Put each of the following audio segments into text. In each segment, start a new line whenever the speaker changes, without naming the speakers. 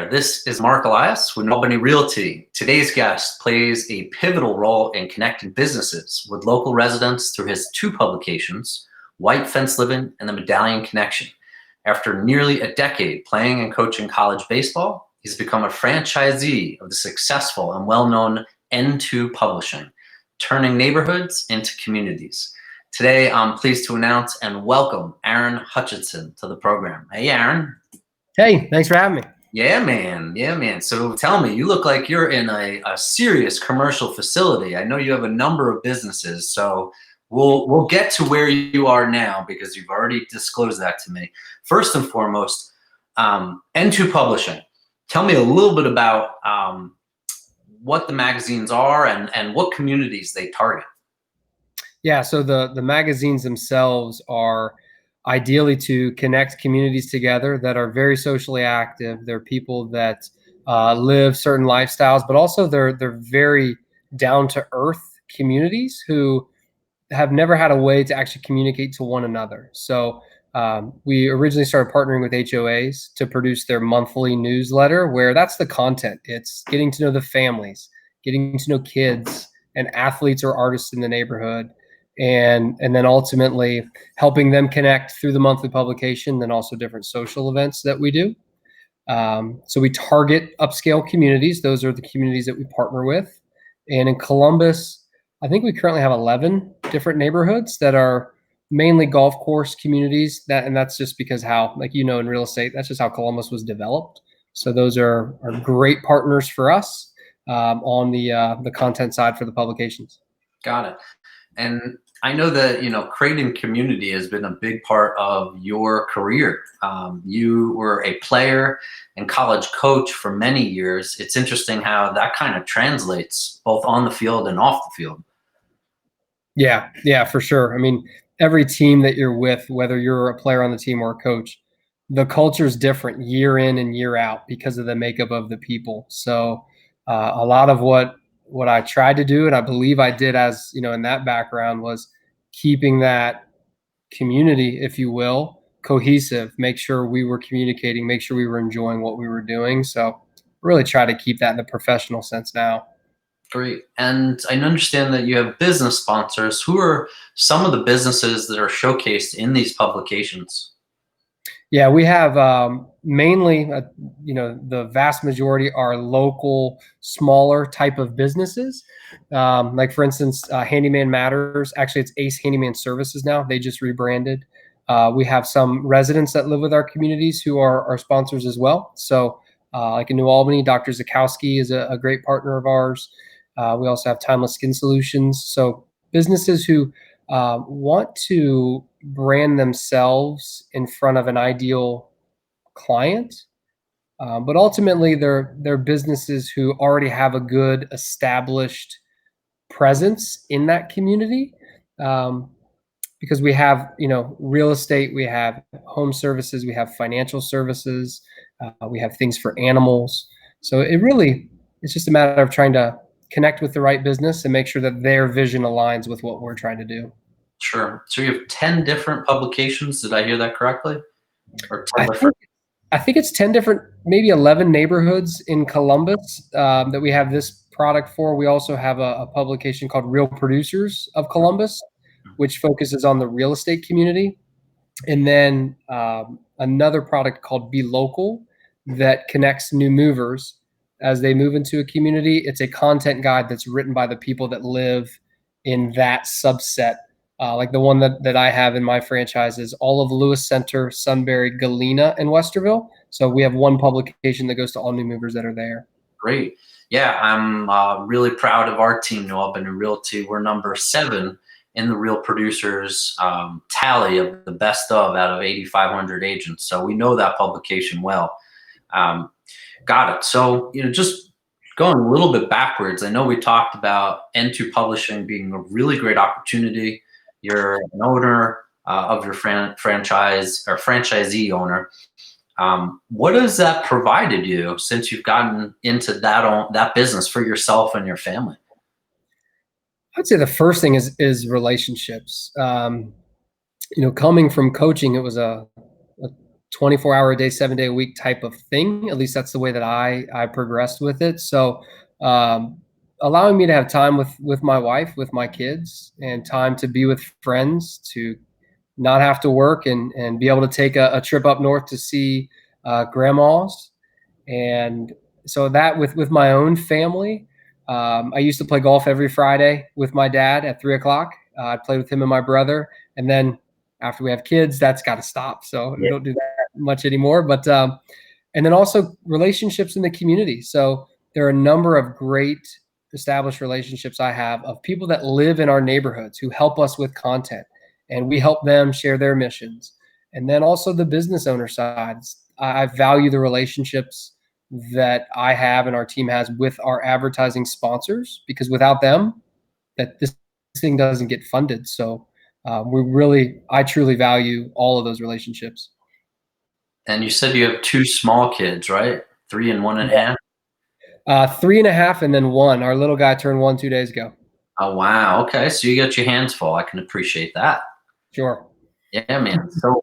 there. This is Mark Elias with Albany Realty. Today's guest plays a pivotal role in connecting businesses with local residents through his two publications, White Fence Living and the Medallion Connection. After nearly a decade playing and coaching college baseball, he's become a franchisee of the successful and well-known N2 Publishing, turning neighborhoods into communities. Today, I'm pleased to announce and welcome Aaron Hutchison to the program. Hey, Aaron.
Hey, thanks for having me.
Yeah, man. Yeah, man. So tell me, you look like you're in a serious commercial facility. I know you have a number of businesses, so we'll get to where you are now because you've already disclosed that to me. First and foremost, N2 Publishing. Tell me a little bit about what the magazines are and what communities they target.
Yeah, so the magazines themselves are ideally to connect communities together that are very socially active. They're people that live certain lifestyles, but also they're very down to earth communities who have never had a way to actually communicate to one another. So we originally started partnering with HOAs to produce their monthly newsletter, where that's the content. It's getting to know the families, getting to know kids and athletes or artists in the neighborhood, and then ultimately helping them connect through the monthly publication, then also different social events that we do. So we target upscale communities. Those are the communities that we partner with. And in Columbus, I think we currently have 11 different neighborhoods that are mainly golf course communities. And that's just because how, like, in real estate, that's just how Columbus was developed. So those are great partners for us on the content side for the publications.
Got it. And I know that, creating community has been a big part of your career. You were a player and college coach for many years. It's interesting how that kind of translates both on the field and off the field.
Yeah, for sure. I mean, every team that you're with, whether you're a player on the team or a coach, the culture is different year in and year out because of the makeup of the people. So a lot of what I tried to do, and I believe I did as, in that background, was keeping that community, if you will, cohesive, make sure we were communicating, make sure we were enjoying what we were doing. So really try to keep that in the professional sense now.
Great. And I understand that you have business sponsors. Who are some of the businesses that are showcased in these publications?
Yeah, we have mainly, the vast majority are local, smaller type of businesses. Like, for instance, Handyman Matters. Actually, it's Ace Handyman Services now. They just rebranded. We have some residents that live with our communities who are our sponsors as well. So like in New Albany, Dr. Zakowski is a great partner of ours. We also have Timeless Skin Solutions. So businesses who want to brand themselves in front of an ideal client, but ultimately they're businesses who already have a good established presence in that community, because we have real estate, we have home services, we have financial services, we have things for animals. So it's just a matter of trying to connect with the right business and make sure that their vision aligns with what we're trying to do.
Sure. So you have 10 different publications. Did I hear that correctly? Or 10 different?
I think it's 10 different, maybe 11 neighborhoods in Columbus that we have this product for. We also have a publication called Real Producers of Columbus, which focuses on the real estate community. And then another product called Be Local that connects new movers as they move into a community. It's a content guide that's written by the people that live in that subset. Like the one that I have in my franchise is all of Lewis Center, Sunbury, Galena, and Westerville. So we have one publication that goes to all new movers that are there.
Great. Yeah, I'm really proud of our team, New Albany Realty. We're number 7 in the Real Producers tally of the best of out of 8,500 agents. So we know that publication well. Got it. So, just going a little bit backwards, I know we talked about N2 Publishing being a really great opportunity. You're an owner of your franchise or franchisee owner. What has that provided you since you've gotten into that business for yourself and your family?
I'd say the first thing is relationships. Coming from coaching, it was a 24-hour a day, 7-day a week type of thing. At least that's the way that I progressed with it. So allowing me to have time with my wife, with my kids, and time to be with friends, to not have to work, and be able to take a trip up north to see grandmas. And so that with my own family, I used to play golf every Friday with my dad at 3 o'clock. I played with him and my brother. And then after we have kids, that's got to stop. So we don't do that much anymore. But and then also relationships in the community. So there are a number of great established relationships I have of people that live in our neighborhoods who help us with content, and we help them share their missions. And then also the business owner sides. I value the relationships that I have and our team has with our advertising sponsors, because without them, that this thing doesn't get funded. So I truly value all of those relationships.
And you said you have two small kids, right? 3 and 1.5.
3.5 and then one. Our little guy turned 1 2 days ago.
Oh, wow. Okay. So you got your hands full. I can appreciate that.
Sure.
Yeah, man. So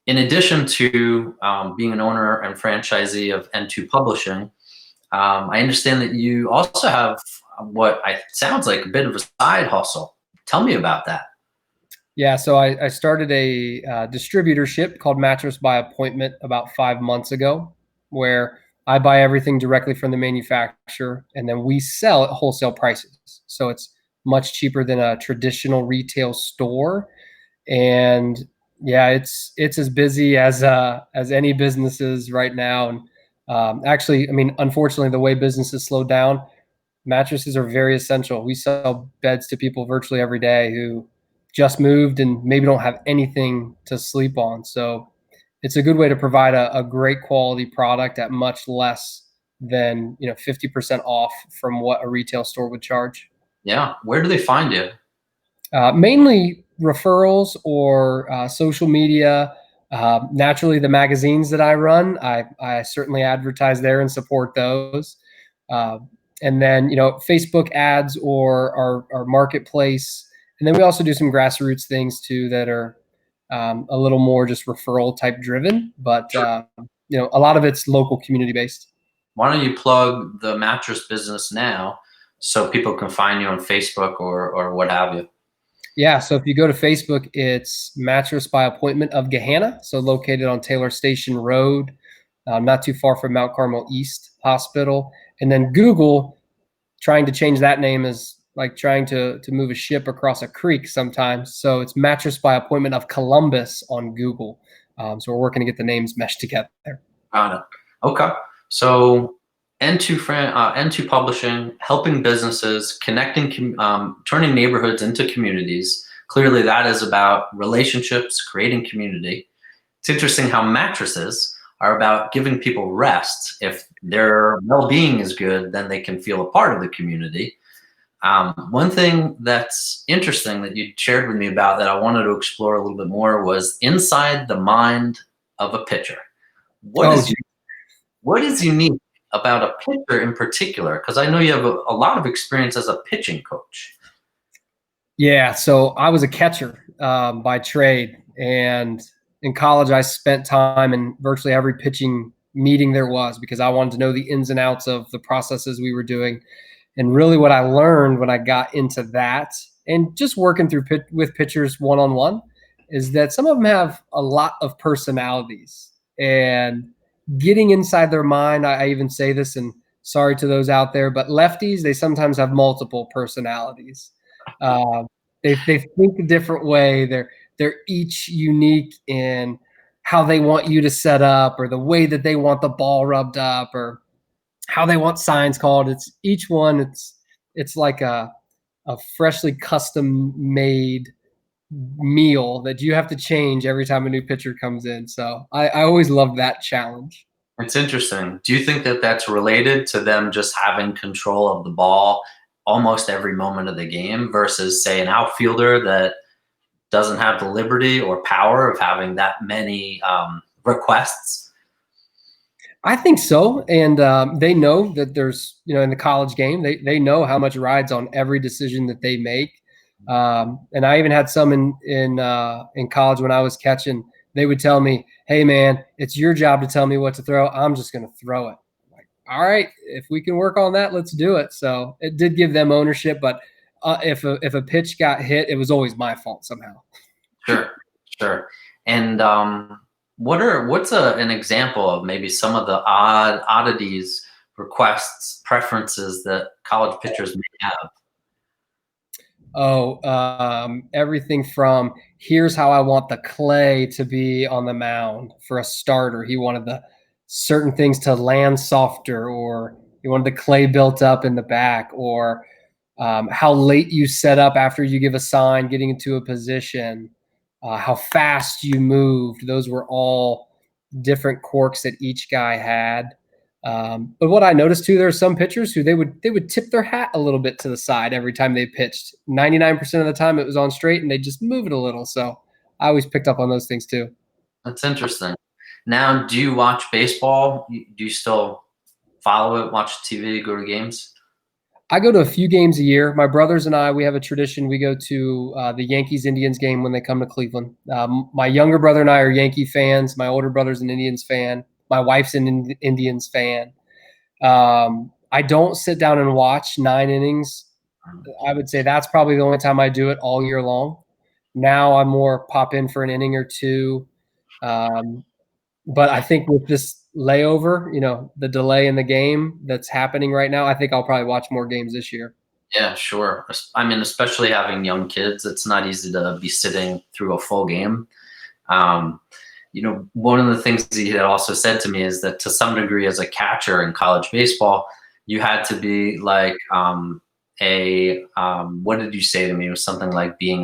in addition to being an owner and franchisee of N2 Publishing, I understand that you also have what sounds like a bit of a side hustle. Tell me about that.
Yeah, so I started a distributorship called Mattress by Appointment about 5 months ago, where I buy everything directly from the manufacturer, and then we sell at wholesale prices. So it's much cheaper than a traditional retail store. And yeah, it's as busy as any businesses right now. And actually, I mean, unfortunately, the way businesses slowed down, mattresses are very essential. We sell beds to people virtually every day who just moved and maybe don't have anything to sleep on. So it's a good way to provide a great quality product at much less than 50% off from what a retail store would charge.
Yeah. Where do they find you?
Mainly referrals or social media. Naturally, the magazines that I run, I certainly advertise there and support those. Uh, and then, Facebook ads or our marketplace. And then we also do some grassroots things too that are a little more just referral type driven. But, a lot of it's local community based.
Why don't you plug the mattress business now so people can find you on Facebook or what have you?
Yeah, so if you go to Facebook, it's Mattress by Appointment of Gahanna, so located on Taylor Station Road, not too far from Mount Carmel East Hospital. And then Google, trying to change that name is like trying to move a ship across a creek sometimes. So it's Mattress by Appointment of Columbus on Google. So we're working to get the names meshed together.
Got it. Okay. So N2 Publishing, helping businesses, connecting, turning neighborhoods into communities. Clearly, that is about relationships, creating community. It's interesting how mattresses are about giving people rest. If their well-being is good, then they can feel a part of the community. One thing that's interesting that you shared with me about that I wanted to explore a little bit more was inside the mind of a pitcher. What is unique about a pitcher in particular? Because I know you have a lot of experience as a pitching coach.
Yeah, so I was a catcher by trade, and in college I spent time in virtually every pitching meeting there was because I wanted to know the ins and outs of the processes we were doing. And really what I learned when I got into that and just working through with pitchers one-on-one is that some of them have a lot of personalities, and getting inside their mind, I even say this, and sorry to those out there, but lefties, they sometimes have multiple personalities. Uh, they think a different way. They're each unique in how they want you to set up, or the way that they want the ball rubbed up, or how they want signs called. It's each one. It's like a freshly custom made meal that you have to change every time a new pitcher comes in. So I always love that challenge.
It's interesting. Do you think that that's related to them just having control of the ball almost every moment of the game versus, say, an outfielder that doesn't have the liberty or power of having that many requests?
I think so. And they know that there's, in the college game, they know how much rides on every decision that they make. And I even had some in college when I was catching they would tell me, "Hey, man, it's your job to tell me what to throw. I'm just going to throw it." I'm like, all right, if we can work on that, let's do it. So it did give them ownership, but if a pitch got hit, it was always my fault somehow.
Sure, sure. And what's an example of maybe some of the oddities, requests, preferences that college pitchers may have?
Oh, everything from here's how I want the clay to be on the mound for a starter. He wanted the certain things to land softer, or he wanted the clay built up in the back, or how late you set up after you give a sign, getting into a position, how fast you moved. Those were all different quirks that each guy had. But what I noticed too, there are some pitchers who they would tip their hat a little bit to the side every time they pitched. 99% of the time it was on straight, and they just move it a little. So I always picked up on those things too.
That's interesting. Now, do you watch baseball? Do you still follow it, watch TV, go to games?
I go to a few games a year. My brothers and I, we have a tradition. We go to the Yankees Indians game when they come to Cleveland. My younger brother and I are Yankee fans. My older brother's an Indians fan. My wife's an Indians fan. I don't sit down and watch 9 innings. I would say that's probably the only time I do it all year long. Now I more pop in for an inning or two. Um, but I think with this layover, the delay in the game that's happening right now, I think I'll probably watch more games this year.
Yeah, sure. I mean, especially having young kids, it's not easy to be sitting through a full game. Um, one of the things he had also said to me is that to some degree, as a catcher in college baseball, you had to be like what did you say to me? It was something like being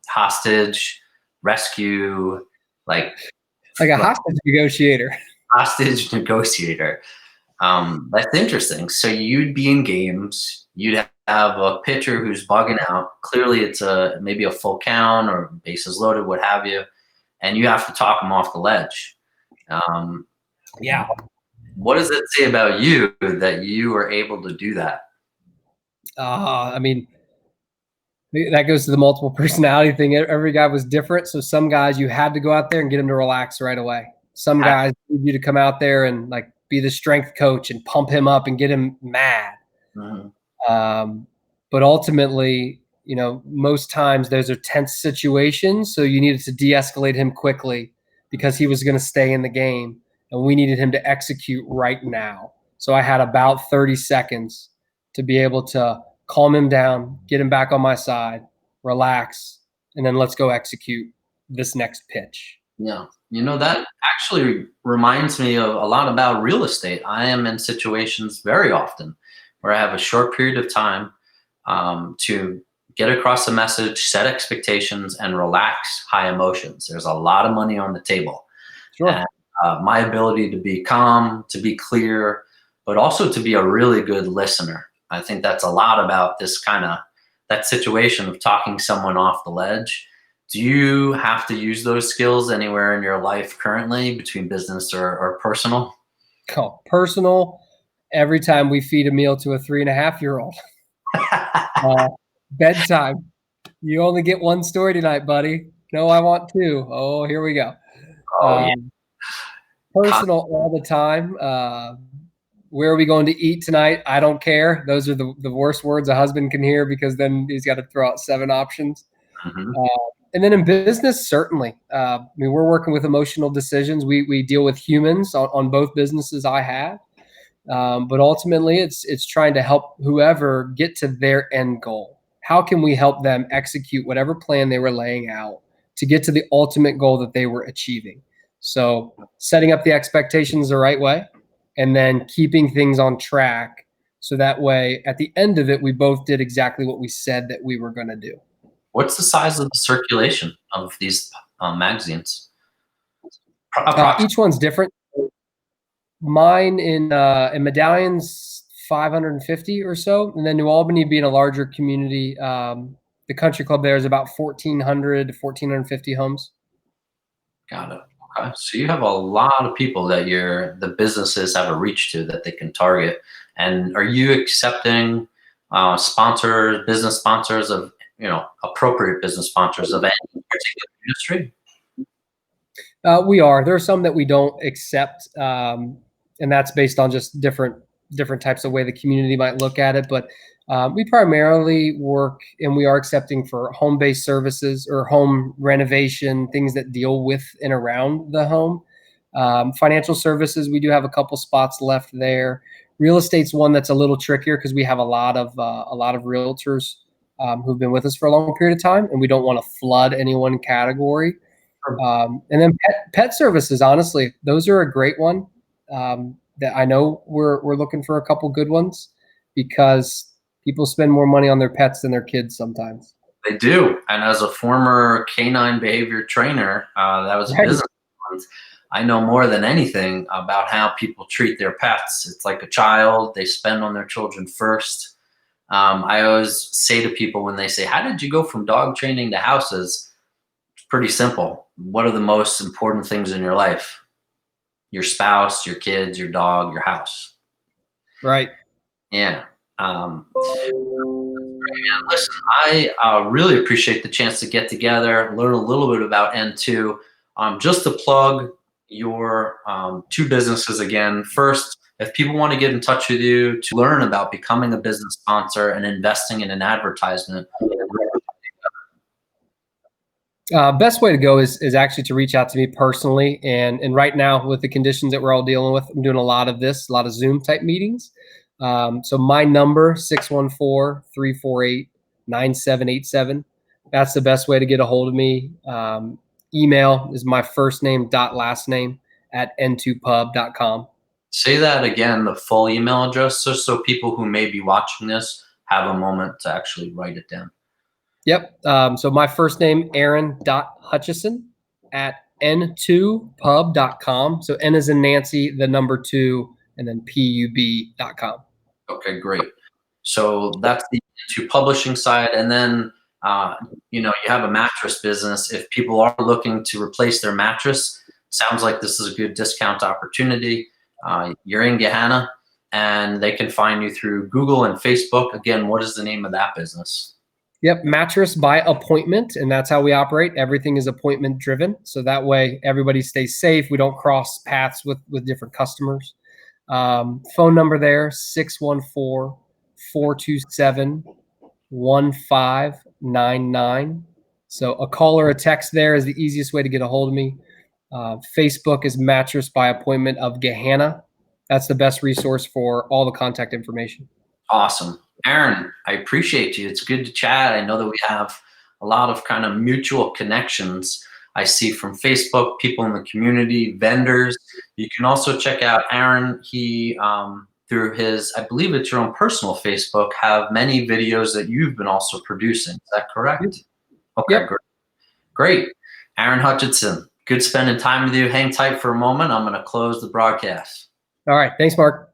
hostage, rescue, like
Like a hostage negotiator.
hostage negotiator. That's interesting. So you'd be in games, you'd have a pitcher who's bugging out. Clearly, it's maybe a full count or bases loaded, what have you, and you have to talk them off the ledge. Um,
Yeah.
what does it say about you that you were able to do that?
I mean, that goes to the multiple personality thing. Every guy was different. So some guys you had to go out there and get them to relax right away. Some guys need you to come out there and like be the strength coach and pump him up and get him mad.
Mhm.
But ultimately, most times those are tense situations. So you needed to de-escalate him quickly because he was going to stay in the game, and we needed him to execute right now. So I had about 30 seconds to be able to calm him down, get him back on my side, relax, and then let's go execute this next pitch.
Yeah. That actually reminds me of a lot about real estate. I am in situations very often where I have a short period of time to get across a message, set expectations, and relax high emotions. There's a lot of money on the table.
Sure.
And my ability to be calm, to be clear, but also to be a really good listener. I think that's a lot about that situation of talking someone off the ledge. Do you have to use those skills anywhere in your life currently, between business or personal?
Oh, personal. Every time we feed a meal to a 3.5-year-old. Bedtime. You only get one story tonight, buddy. No, I want two. Oh, here we go.
Oh, yeah.
Personal all the time. Where are we going to eat tonight? I don't care. Those are the worst words a husband can hear, because then he's got to throw out 7 options.
Mhm.
And then in business, certainly. We're working with emotional decisions. We deal with humans on both businesses I have. But ultimately, it's trying to help whoever get to their end goal. How can we help them execute whatever plan they were laying out to get to the ultimate goal that they were achieving? So setting up the expectations the right way, and then keeping things on track, so that way at the end of it, we both did exactly what we said that we were going to do.
What's the size of the circulation of these magazines?
Each one's different. Mine in Medallion's 550 or so, and then New Albany, being a larger community, the country club there is about 1,400 to 1,450 homes.
Got it. Okay. So you have a lot of people that the businesses have a reach to that they can target. And are you accepting sponsors, business sponsors of, appropriate business sponsors of any particular industry?
We are. There are some that we don't accept, and that's based on just different types of way the community might look at it. But we primarily work, and we are accepting for home-based services or home renovation, things that deal with and around the home. Financial services, we do have a couple spots left there. Real estate's one that's a little trickier because we have a lot of realtors who've been with us for a long period of time, and we don't want to flood any one category. And then pet services, honestly, those are a great one. That I know we're looking for a couple good ones because people spend more money on their pets than their kids sometimes.
They do. And as a former canine behavior trainer, that was a
Right.
business. I know more than anything about how people treat their pets. It's like a child, they spend on their children first. I always say to people when they say, "How did you go from dog training to houses?" It's pretty simple. What are the most important things in your life? Your spouse, your kids, your dog, your house.
Right.
Yeah. Um, Listen, I really appreciate the chance to get together, learn a little bit about N2. Just to plug your two businesses again. First, if people want to get in touch with you to learn about becoming a business sponsor and investing in an advertisement,
Best way to go is actually to reach out to me personally. And right now, with the conditions that we're all dealing with, I'm doing a lot of Zoom type meetings. So my number, 614-348-9787. That's the best way to get a hold of me. Email is my first name dot last name at n2pub.com.
say that again, the full email address, just so people who may be watching this have a moment to actually write it down.
Yep. So my first name, Aaron.Hutchison at n2pub.com. So N is in Nancy, the number two, and then pub.com.
Okay, great. So that's the to publishing side, and then you have a mattress business. If people are looking to replace their mattress, sounds like this is a good discount opportunity. You're in Gahanna, and they can find you through Google and Facebook. Again, what is the name of that business?
Yep, mattress by appointment, and that's how we operate. Everything is appointment driven, so that way everybody stays safe. We don't cross paths with different customers. Phone number there, 614-427-1599. So a call or a text there is the easiest way to get a hold of me. Facebook is Mattress by Appointment of Gahanna. That's the best resource for all the contact information.
Awesome. Aaron, I appreciate you. It's good to chat. I know that we have a lot of kind of mutual connections. I see from Facebook, people in the community, vendors. You can also check out Aaron. He, through his, I believe it's your own personal Facebook, have many videos that you've been also producing. Is that correct? Okay,
Yep.
great. Great. Aaron Hutchison, good spending time with you. Hang tight for a moment. I'm going to close the broadcast.
All right. Thanks, Mark.